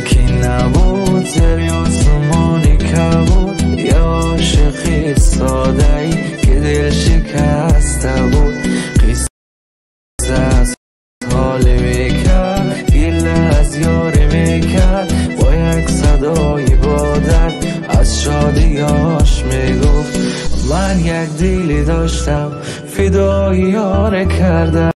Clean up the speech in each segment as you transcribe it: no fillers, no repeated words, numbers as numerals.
یکی نبود زیر آسمانی کبود، یه عاشقی ساده‌ای که دل شکسته بود. قصه از حالی میکرد، گله از یاری میکرد، با یک صدای با درد از شادیاش میگفت من یک دیلی داشتم فدای یار کردم.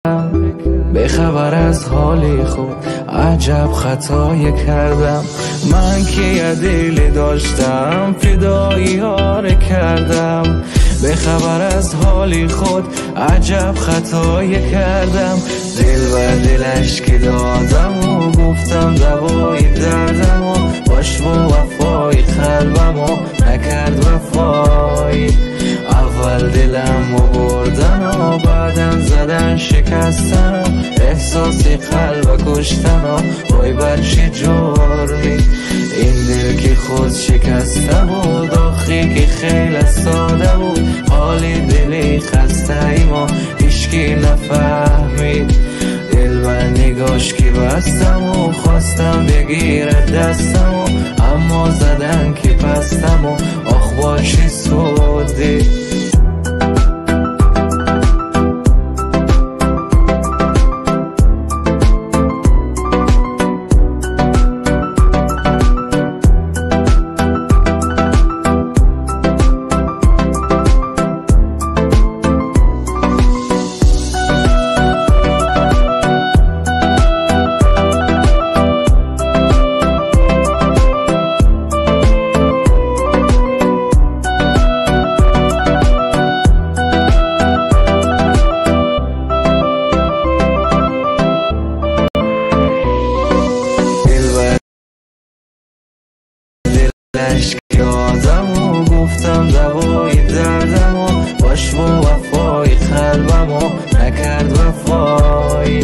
به خبر از حالی خود عجب خطایی کردم. من که یه دیلی داشتم فدای یار کردم. به خبر از حالی خود عجب خطایی کردم. دل و دلش که دادم و گفتم دوای دردم و باش با وفای قلبم و نکرد وفای. اول دلم و بردن و بعدم زدن شکستن، احساسی قلب کشتن و وای بر چه جرمی. این دل که خود شکسته بود، آخی که خیلی ساده بود، حالی دلی خسته ای ما هیچکی نفهمید. دل و نگاش که بستم و خواستم بگیرد دستم و اما زدن که پستم و آخ باشی سودی. دلش که آدم و گفتم دوای دردم و باش با وفای قلبم و نکرد وفای.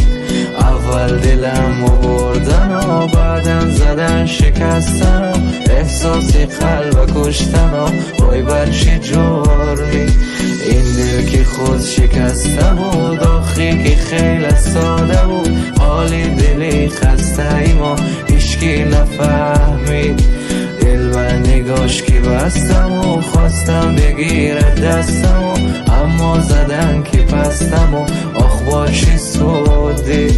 اول دلم و بردن و بعدم زدن شکستن، احساسی قلب کشتن و وای بر چه جرمی. این دل که خود شکسته بود، آخی که خیلی ساده بود، حالی دلی خسته ای ما هیچکی نفهمید. دل و نگاش که بستم و خواستم بگیرد دستم و اما زدن که پستم و آخ باشی سودی.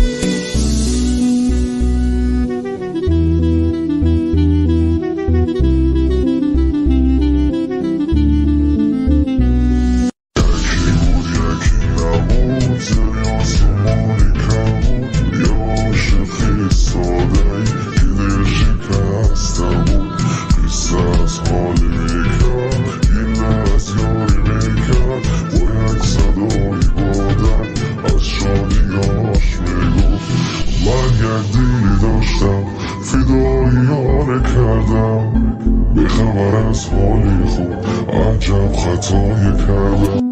فدای یار کردم، به خبر از حالی خود عجب خطایی کردم.